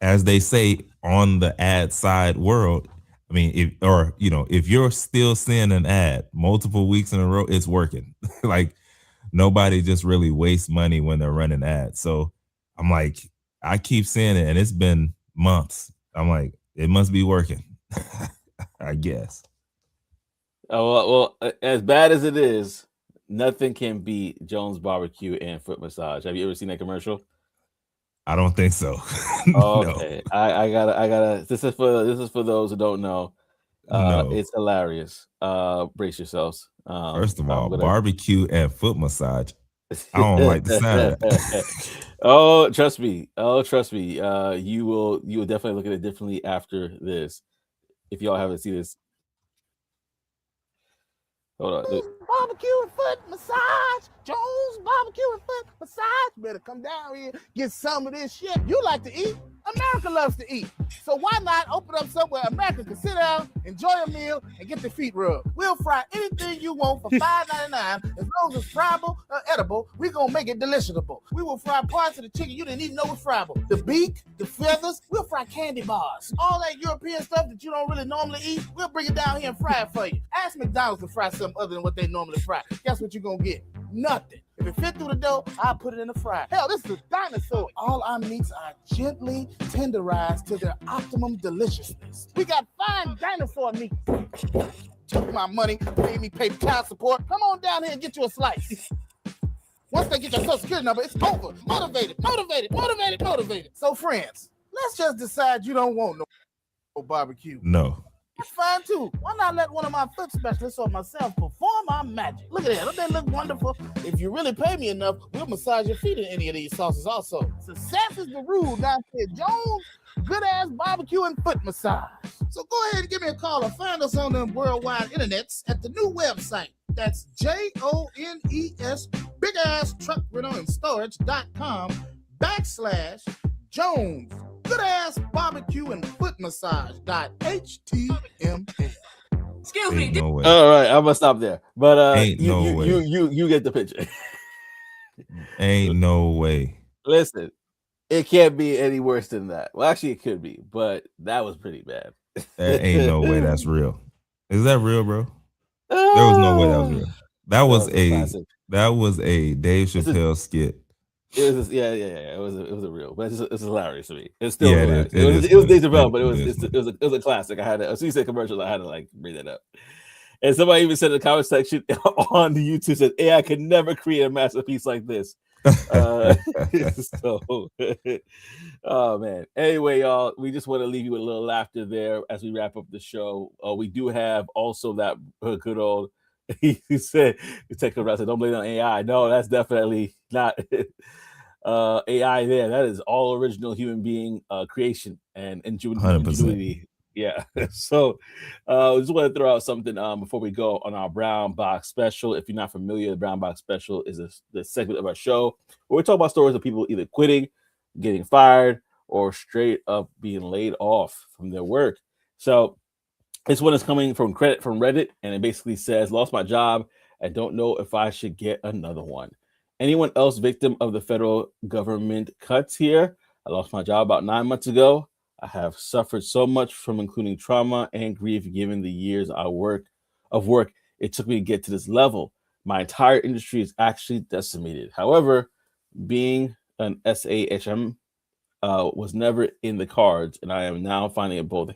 as they say on the ad side world, I mean, if you're still seeing an ad multiple weeks in a row, it's working. Like nobody just really wastes money when they're running ads. So I'm like, I keep seeing it and it's been months. I'm like, it must be working. I guess. Oh well, as bad as it is, nothing can beat Jones Barbecue and Foot Massage. Have you ever seen that commercial? I don't think so. Okay, I gotta. This is for those who don't know. No. It's hilarious. Brace yourselves. First of all, I'm gonna. barbecue and foot massage. I don't like the sound of that. Oh, trust me. You will definitely look at it differently after this. If y'all haven't seen this, hold on. Barbecue and foot massage. Jones barbecue and foot massage. Better come down here, get some of this shit. You like to eat. America loves to eat. So why not open up somewhere America can sit down, enjoy a meal, and get their feet rubbed? We'll fry anything you want for $5.99. As long as it's friable or edible, we're going to make it deliciable. We will fry parts of the chicken you didn't even know was friable. The beak, the feathers, we'll fry candy bars. All that European stuff that you don't really normally eat, we'll bring it down here and fry it for you. Ask McDonald's to fry something other than what they normally fry. Guess what you're going to get? Nothing. If it fit through the dough, I'll put it in the fryer. Hell, this is a dinosaur. All our meats are gently tenderized to their optimum deliciousness. We got fine dinosaur meat. Took my money, made me pay child support. Come on down here and get you a slice. Once they get your social security number, it's over. Motivated. So friends, let's just decide you don't want no barbecue. No. That's fine too. Why not let one of my foot specialists or myself perform our magic? Look at that. Don't they look wonderful? If you really pay me enough, we'll massage your feet in any of these sauces also. Success is the rule down here. Jones, good ass barbecue and foot massage. So go ahead and give me a call or find us on the worldwide internets at the new website. That's JONES, big ass truck rental and storage.com/Jones. Good ass barbecue and foot massage.html. Excuse me. No way. All right, I'm gonna stop there. But Ain't no way. you get the picture. Ain't no way. Listen, it can't be any worse than that. Well, actually, it could be, but that was pretty bad. That ain't no way that's real. Is that real, bro? There was no way that was real. That was a Dave Chappelle skit. It was It was a real, but it's hilarious to me. It's still hilarious. It was Dave Chappelle, but it was a classic. I had to, as soon as you said commercials, I had to like bring that up. And somebody even said in the comment section on the YouTube said AI could never create a masterpiece like this. Oh man. Anyway, y'all, we just want to leave you with a little laughter there as we wrap up the show. We do have also that good old He said, Tech Coach Ralph said, don't blame it on AI. No, that's definitely not AI there. That is all original human being creation and 100%. ingenuity. Yeah. So just want to throw out something before we go on our Brown Box Special. If you're not familiar, the Brown Box Special is the segment of our show where we talk about stories of people either quitting, getting fired, or straight up being laid off from their work. So this one is coming from credit from Reddit, and it basically says, "Lost my job and don't know if I should get another one. Anyone else victim of the federal government cuts here? I lost my job about 9 months ago. I have suffered so much from including trauma and grief given the years of work it took me to get to this level. My entire industry is actually decimated. However, being an SAHM was never in the cards, and I am now finding it both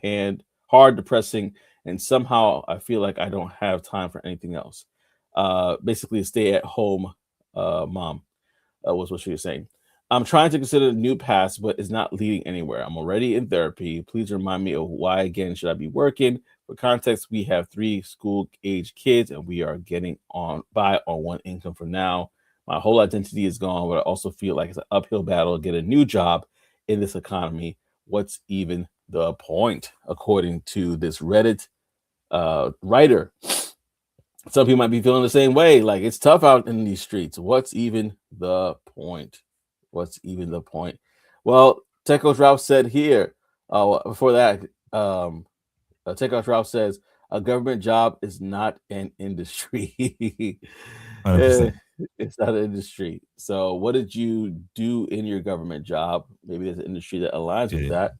hard, depressing, and somehow I feel like I don't have time for anything else. Basically, a stay-at-home mom was what she was saying. I'm trying to consider new paths, but it's not leading anywhere. I'm already in therapy. Please remind me of why again should I be working? For context, we have 3 school-age kids, and we are getting by on one income for now. My whole identity is gone, but I also feel like it's an uphill battle to get a new job in this economy. What's even the point?" According to this Reddit writer. Some people might be feeling the same way. Like, it's tough out in these streets. What's even the point? What's even the point? Well, Tech Coach Ralph said here, before that, Tech Coach Ralph says, a government job is not an industry. 100%. It's not an industry. So what did you do in your government job? Maybe there's an industry that aligns with that.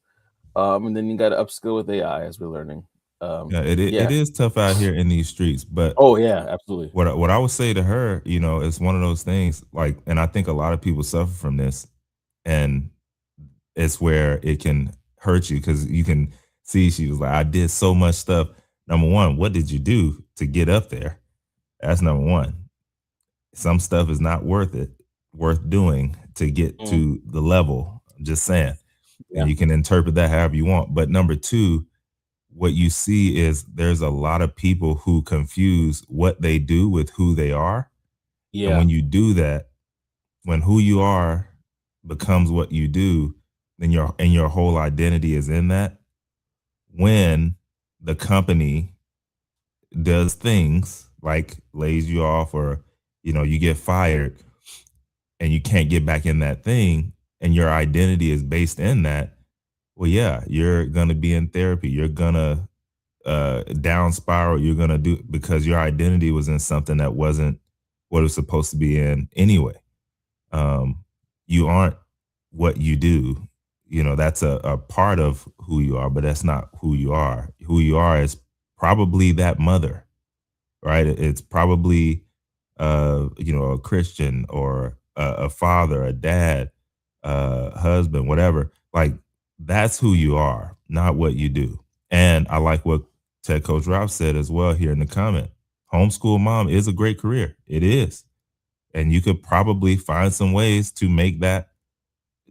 And then you got to upskill with AI, as we're learning. It is tough out here in these streets, but oh yeah, absolutely. What I would say to her, it's one of those things, like, and I think a lot of people suffer from this, and it's where it can hurt you because you can see she was like, I did so much stuff. Number one, what did you do to get up there? That's number one. Some stuff is not worth doing to get to the level. I'm just saying. Yeah. And you can interpret that however you want. But number two, what you see is there's a lot of people who confuse what they do with who they are. Yeah. And when you do that, when who you are becomes what you do, then your whole identity is in that. When the company does things like lays you off, or you get fired and you can't get back in that thing, and your identity is based in that, well, yeah, you're gonna be in therapy. You're gonna down spiral. You're gonna do, because your identity was in something that wasn't what it was supposed to be in anyway. You aren't what you do. That's a part of who you are, but that's not who you are. Who you are is probably that mother, right? It's probably a Christian, or a father, a dad, husband, whatever. Like, that's who you are, not what you do. And I like what Tech Coach Ralph said as well here in the comment. Homeschool mom is a great career. It is. And you could probably find some ways to make that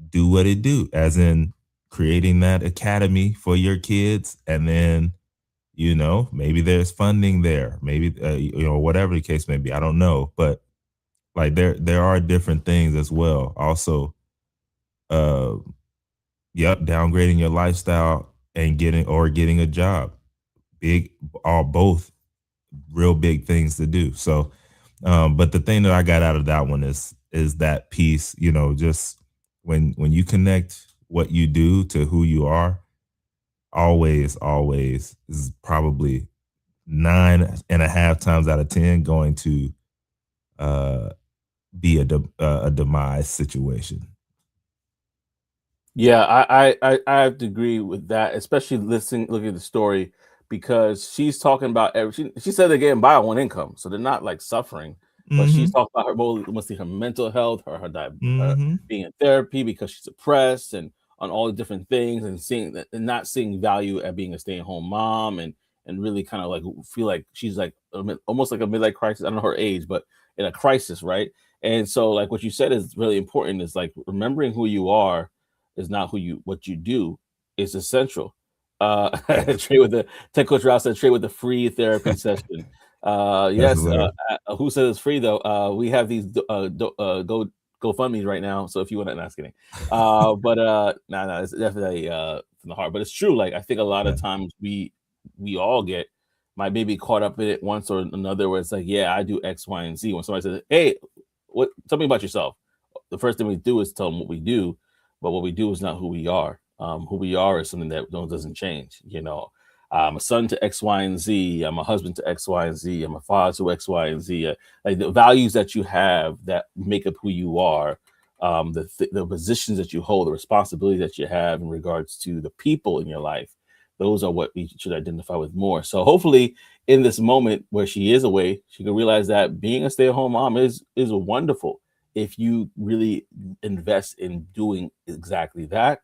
do what it do, as in creating that academy for your kids. And then, maybe there's funding there, maybe, whatever the case may be. I don't know. But like, there are different things as well. Also, downgrading your lifestyle and getting a job. Both real big things to do. So, but the thing that I got out of that one is that piece, just when you connect what you do to who you are, always is probably 9.5 times out of 10 going to be a demise situation. Yeah, I have to agree with that, especially looking at the story, because she's talking about she said they're getting by on one income, so they're not like suffering. But she's talking about mostly her mental health, her being in therapy because she's depressed, and on all the different things, and not seeing value at being a stay-at-home mom, and really kind of like feel like she's like almost like a midlife crisis. I don't know her age, but in a crisis, right? And so, like, what you said is really important, is like remembering who you are is not what you do is essential. Trade with the Tech Coach Ralph said, trade with the free therapy session. Yes. hilarious. Who said it's free though? We have these GoFundMe's right now. So if you want to, not kidding. Nah, it's definitely from the heart. But it's true. Like I think a lot of times we all might maybe caught up in it once or another, where it's like, yeah, I do X, Y, and Z. When somebody says, "Hey, tell me about yourself," the first thing we do is tell them what we do, but what we do is not who we are. Who we are is something that doesn't change. I'm a son to X, Y, and Z. I'm a husband to X, Y, and Z. I'm a father to X, Y, and Z. Like the values that you have that make up who you are, the positions that you hold, the responsibility that you have in regards to the people in your life. Those are what we should identify with more. So hopefully in this moment where she is away, she can realize that being a stay-at-home mom is wonderful if you really invest in doing exactly that.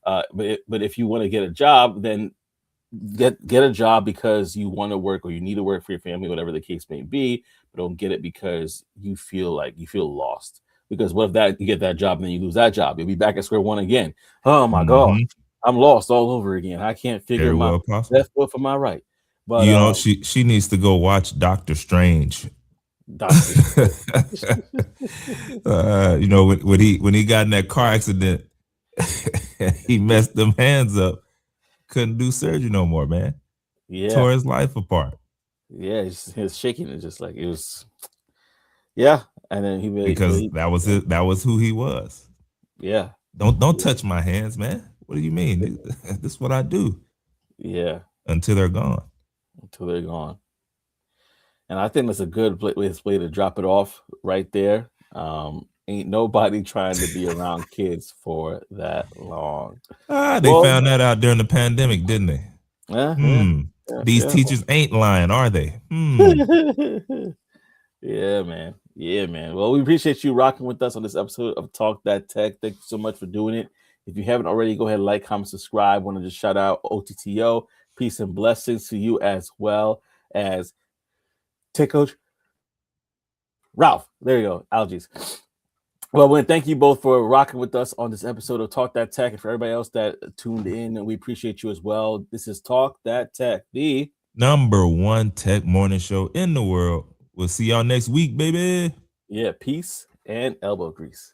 But if you want to get a job, then get a job because you want to work or you need to work for your family, whatever the case may be. But don't get it because you feel lost. Because what if you get that job and then you lose that job? You'll be back at square one again. Oh my God. I'm lost all over again. I can't figure Very my well possible. left foot from my right. But she needs to go watch Doctor Strange. Doctor when he got in that car accident, he messed them hands up. Couldn't do surgery no more, man. Yeah. Tore his life apart. Yeah, his shaking is just like it was. Yeah, and then that was who he was. Yeah. Don't touch my hands, man. What do you mean? This is what I do. Yeah. Until they're gone. And I think that's a good way to drop it off right there. Ain't nobody trying to be around kids for that long. They found that out during the pandemic, didn't they? These teachers ain't lying, are they? Yeah, man. Well, we appreciate you rocking with us on this episode of Talk That Tech. Thank you so much for doing it. If you haven't already, go ahead, like, comment, subscribe. Want to just shout out OTTO. Peace and blessings to you as well as Tech Coach Ralph. There you go. Allergies. Well, thank you both for rocking with us on this episode of Talk That Tech. And for everybody else that tuned in, and we appreciate you as well. This is Talk That Tech, the #1 tech morning show in the world. We'll see y'all next week, baby. Yeah, peace and elbow grease.